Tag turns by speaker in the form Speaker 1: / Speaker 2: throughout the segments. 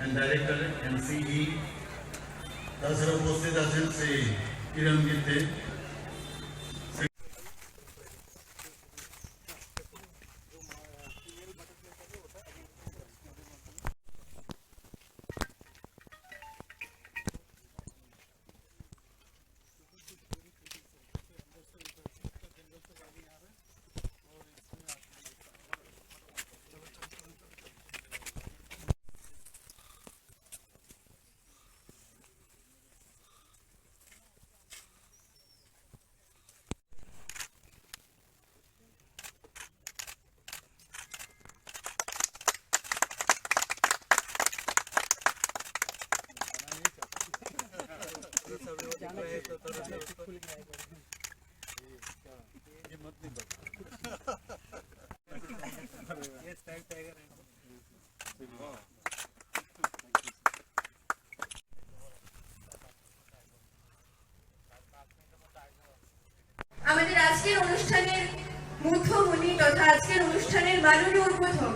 Speaker 1: and Director NCE. তাছাড়া উপস্থিত আছেন শ্রী কিরণ গিত্তে।
Speaker 2: আমাদের আজকের অনুষ্ঠানের মুখ্যমণি তথা আজকের অনুষ্ঠানের মাননীয় উদ্বোধক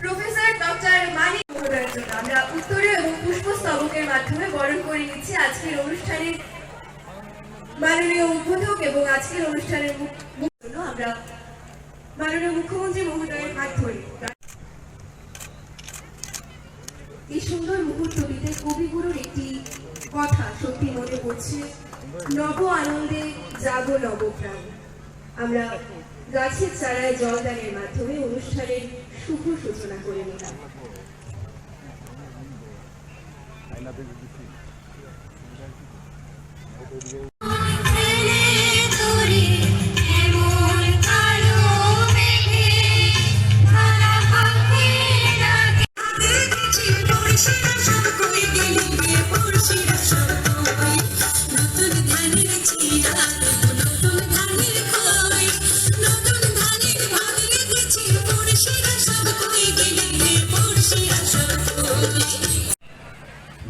Speaker 2: প্রফেসর ডক্টর মানিক মহোদয়ের জন্য আমরা উত্তরীয় এবং পুষ্পস্তবকের মাধ্যমে বরণ করে নিচ্ছি আজকের অনুষ্ঠানের মাননীয় উদ্বোধক এবং আজকের অনুষ্ঠানের জন্য আমরা মাননীয় মুখ্যমন্ত্রী মহোদয়ের হাত ধরি। এই সুন্দর মুহূর্তটিতে কবিগুরুর একটি কথা সত্যি মনে পড়ছে, নব আনন্দে জাগো নবপ্রাণ। আমরা গাছের চারায় জলদানের মাধ্যমে অনুষ্ঠানের শুভ সূচনা করে নিলাম।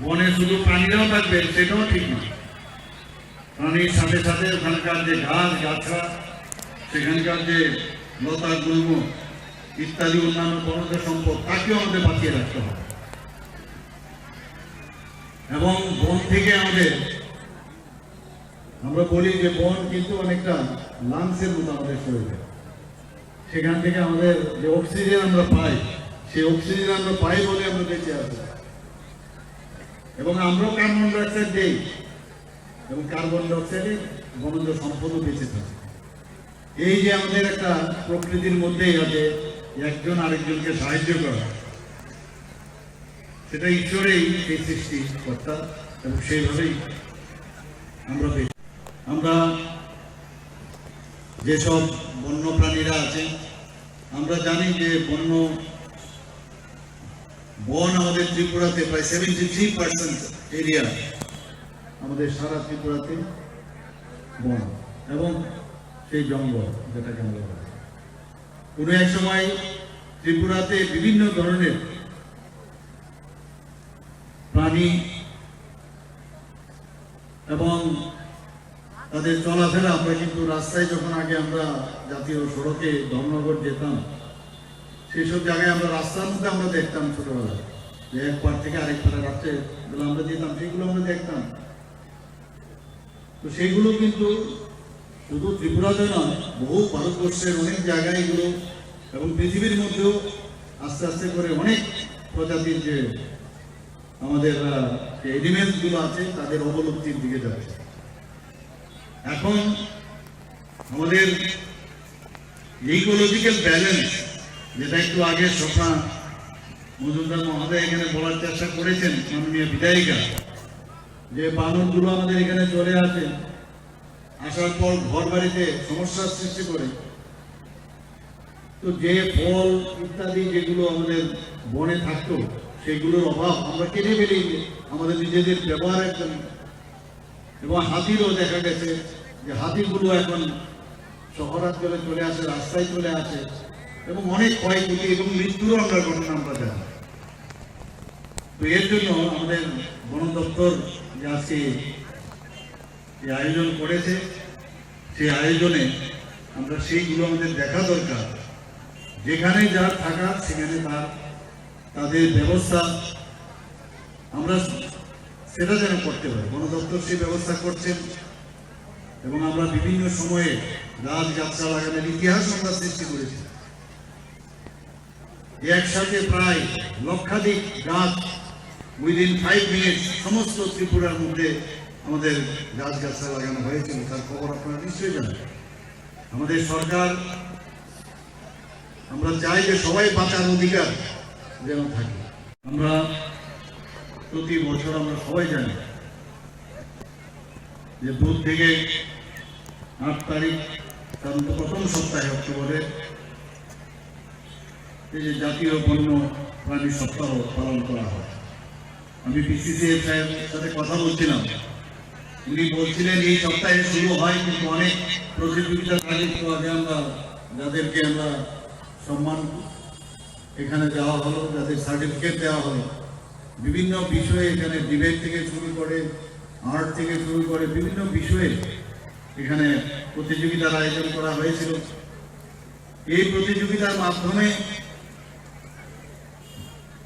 Speaker 1: বনে শুধু প্রাণীরাও থাকবেন সেটাও ঠিক না, প্রাণীর সাথে সাথে ওখানকার যে ঘাস গাছরা, সেখানকার যে লতা গুল্ম ইত্যাদি অন্যান্য বনজ সম্পদ, তাকেও আমাদের বাঁচিয়ে রাখতে হবে। এবং বন থেকে আমরা বলি যে বন কিন্তু অনেকটা লাংসের মতো আমাদের শরীরে, সেখান থেকে আমাদের যে অক্সিজেন আমরা পাই, সেই অক্সিজেন আমরা পাই বলে আমরা বেঁচে আছি। এবং আমরাও কার্বন ডাইঅক্সাইড দিই, এবং কার্বন ডাইঅক্সাইডে বনজ সম্পদও বেঁচে থাকে। এই যে আমাদের একটা প্রকৃতির মধ্যেই আছে একজন আরেকজনকে সাহায্য করা, সেটা ঈশ্বরেই এই সৃষ্টিকর্তা, এবং সেইভাবেই আমরা যেসব বন্য প্রাণীরা আছে, আমরা জানি যে বন আমাদের ত্রিপুরাতে প্রায় 73% এরিয়া আমাদের সারা ত্রিপুরাতে বন এবং সেই জঙ্গল, যেটাকে আমরা বলি। কোনো এক সময় ত্রিপুরাতে বিভিন্ন ধরনের প্রাণী এবং তাদের চলাফেরা, আমরা কিন্তু রাস্তায় যখন আগে আমরা জাতীয় সড়কে ধর্মনগর যেতাম, সেই সব জায়গায় আমরা রাস্তার মধ্যে আমরা দেখতাম ছোটবেলায় যে এক পার থেকে আরেক পারে রাত্রে আমরা যেতাম, সেইগুলো আমরা দেখতাম। তো সেইগুলো কিন্তু শুধু ত্রিপুরাতে নয়, বহু ভারতবর্ষের অনেক জায়গায় এগুলো, এবং পৃথিবীর মধ্যেও আস্তে আস্তে করে অনেক প্রজাতির যে আমাদের এনিমেলস গুলো আছে তাদের অবলুপ্তির দিকে যাচ্ছে। এখন আমাদের ইকোলজিক্যাল ব্যালেন্স, যেটা একটু আগে স্বপ্না মজুমদার মহোদয় এখানে বলার চেষ্টা করেছেন, মাননীয় বিধায়িকা, যে বানরগুলো আমাদের এখানে চলে আসে, আসার পর ঘর বাড়িতে সমস্যার সৃষ্টি করে। তো যে ফল ইত্যাদি যেগুলো আমাদের বনে থাকতো, সেগুলোর অভাব আমরা কেটে ফেলি আমাদের নিজেদের ব্যবহারের জন্য। এবং হাতিরও দেখা গেছে যে হাতিগুলো এখন শহরাঞ্চলে চলে আসে, রাস্তায় চলে আসে, এবং অনেক ক্ষয়ক্ষতি এবং মৃত্যুরও আমরা ঘটনা আমরা জানি। তো এর জন্য আমাদের বন দপ্তর যে আজকে যে আয়োজন করেছে, সেই আয়োজনে আমরা সেইগুলো আমাদের দেখা দরকার, যেখানে যার থাকা সেখানে তাদের ব্যবস্থা আমরা সেটা যেন করতে পারি। বন দপ্তর সেই ব্যবস্থা করছেন এবং আমরা বিভিন্ন সময়ে গাছগাছড়া লাগানোর ইতিহাস আমরা সৃষ্টি করেছি। একসাথে প্রায় লক্ষাধিক গাছ উইদিন 5 মিনিটস সমস্ত ত্রিপুরার মধ্যে আমাদের গাছগাছড়া লাগানো হয়েছিল, তার খবর আপনারা নিশ্চয়ই জানেন। আমাদের সরকার, আমরা চাই যে সবাই বাঁচার অধিকার যেন থাকে। আমরা প্রতি বছর আমরা সবাই জানি যে 2 থেকে 8 তারিখ সাধারণত প্রথম সপ্তাহে অক্টোবরে এই যে জাতীয় বন্য প্রাণী সপ্তাহ পালন করা হয়। আমি বিসিসিআই সাহেবের সাথে কথা বলছিলাম, উনি বলছিলেন এই সপ্তাহে শুরু হয়, কিন্তু অনেক প্রতিযোগিতার আগে আমরা যাদেরকে আমরা সম্মান এখানে দেওয়া হলো, যাদের সার্টিফিকেট দেওয়া হলো, বিভিন্ন বিষয়ে এখানে ডিবেট থেকে শুরু করে আর্ট থেকে শুরু করে বিভিন্ন বিষয়ে এখানে প্রতিযোগিতার আয়োজন করা হয়েছিল। এই প্রতিযোগিতার মাধ্যমে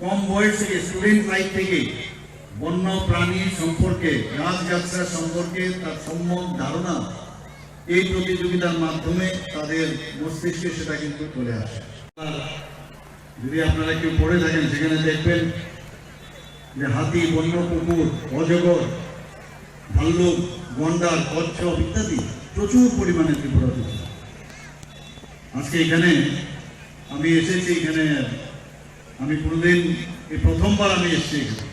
Speaker 1: কম বয়স থেকে স্টুডেন্ট লাইফ থেকে বন্য প্রাণী সম্পর্কে, গাছগাছড়া সম্পর্কে তার সম্যক ধারণা এই প্রতিযোগিতার মাধ্যমে তাদের মস্তিষ্কে সেটা কিন্তু চলে আসে। যদি আপনারা কেউ পড়ে থাকেন সেখানে দেখবেন যে হাতি, বন্য কুকুর, অজগর, ভাল্লুক, গন্ডার, কচ্ছপ ইত্যাদি প্রচুর পরিমাণে ত্রিপুরাতে। আজকে এখানে আমি এসেছি, এখানে আমি কোনোদিন এই প্রথমবার আমি এসেছি এখানে,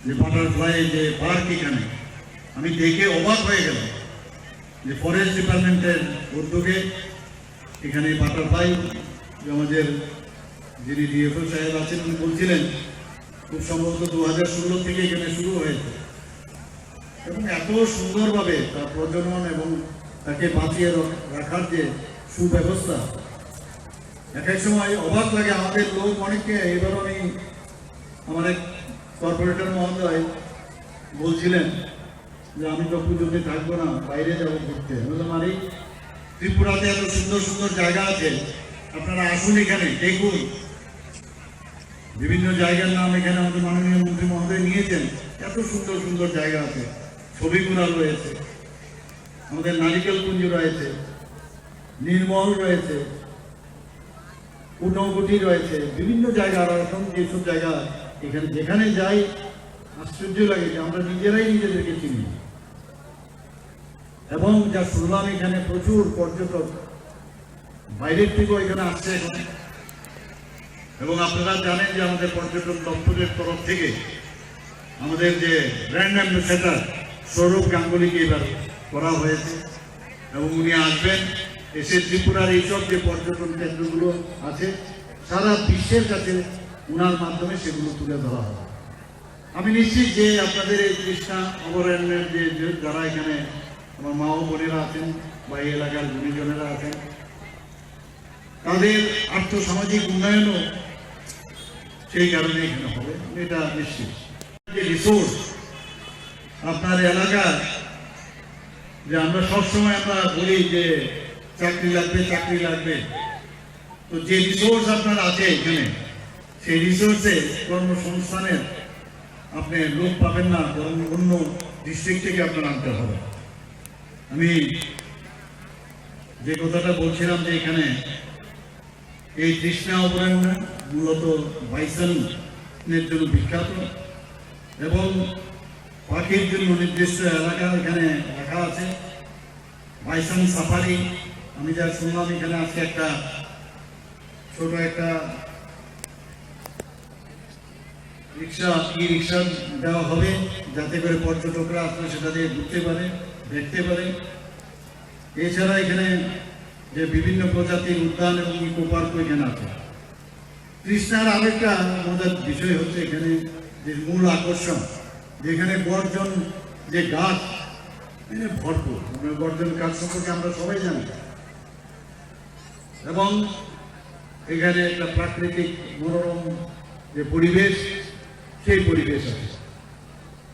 Speaker 1: যে বাটারফ্লাই যে পার্ক এখানে আমি দেখে অবাক হয়ে গেলাম যে ফরেস্ট ডিপার্টমেন্টের উদ্যোগে এখানে বাটারফ্লাই, আমাদের যিনি ডিএফও সাহেব আছেন উনি বলছিলেন খুব সম্ভবত 2016 থেকে এখানে শুরু হয়েছে এবং এত সুন্দরভাবে তার প্রজনন এবং তাকে বাঁচিয়ে রাখার যে সুব্যবস্থা, এক এক সময় অবাক লাগে। আমাদের লোক অনেকে, এবার আমি আমার এক কর্পোরেটর মহোদয় বলছিলেন যে আমি তো পুজোতে থাকবো না, বাইরে যাবো ঘুরতে। বললাম আরে ত্রিপুরাতে এত সুন্দর সুন্দর জায়গা আছে, আপনারা আসুন এখানে দেখুন। বিভিন্ন জায়গার নাম এখানে আমাদের মাননীয় মন্ত্রী মহোদয় নিয়েছেন, এত সুন্দর সুন্দর জায়গা আছে। ছবিগুড়া রয়েছে, আমাদের নারিকেল কুঞ্জ রয়েছে, নির্মল রয়েছে, উনগুটি রয়েছে, বিভিন্ন জায়গা। আর এখন যেসব জায়গা এখানে যেখানে যাই আশ্চর্য লাগে যে আমরা নিজেরাই নিজেদেরকে চিনি। এবং যা শুনলাম এখানে প্রচুর পর্যটক বাইরের থেকেও এখানে আসছে এখন। এবং আপনারা জানেন যে আমাদের পর্যটন দপ্তরের তরফ থেকে আমাদের যে ব্র্যান্ড অ্যাম্বাসেডর সৌরভ গাঙ্গুলিকে এবার করা হয়েছে এবং উনি আসবেন, এসে ত্রিপুরার এইসব যে পর্যটন কেন্দ্রগুলো আছে সারা বিশ্বের কাছে উনার মাধ্যমে সেগুলো তুলে ধরা হবে। আমি নিশ্চিত যে আপনাদের এই কৃষ্ণা অভয়ারণ্যের যে যারা এখানে আমার মা ও বোনেরা আছেন বা এই এলাকার গুণীজনেরা আছেন, তাদের আর্থসামাজিক উন্নয়নও সেই কারণে এখানে হবে, এটা নিশ্চিত। যে রিসোর্স আপনার এলাকার, যে আমরা সবসময় আমরা বলি যে চাকরি লাগবে চাকরি লাগবে, তো যে রিসোর্স আপনার আছে এখানে সেই রিসোর্সে কর্মসংস্থানের আপনি লোক পাবেন না, বরং অন্য ডিস্ট্রিক্ট থেকে আপনার আনতে হবে। আমি যে কথাটা বলছিলাম যে এখানে এই কৃষ্ণা অভয়ারণ্য মূলত বাইসনের জন্য বিখ্যাত এবং পাখির জন্য নির্দিষ্ট এলাকা এখানে রাখা আছে। বাইসন সাফারি আমি যা শুনলাম এখানে আজকে একটা ছোট একটা রিক্সা দেওয়া হবে, যাতে করে পর্যটকরা আপনার সেটা দিয়ে ঘুরতে পারে, দেখতে পারে। এছাড়া এখানে যে বিভিন্ন প্রজাতির উদ্যান এবং ইকো পার্ক এখানে আছে। কৃষ্ণার আরেকটা মজার বিষয় হচ্ছে এখানে যে মূল আকর্ষণ, যেখানে গর্জন যে গাছ ভরপুর, গর্জন গাছ সম্পর্কে আমরা সবাই জানি এবং এখানে একটা প্রাকৃতিক মনোরম যে পরিবেশ, সেই পরিবেশ আছে।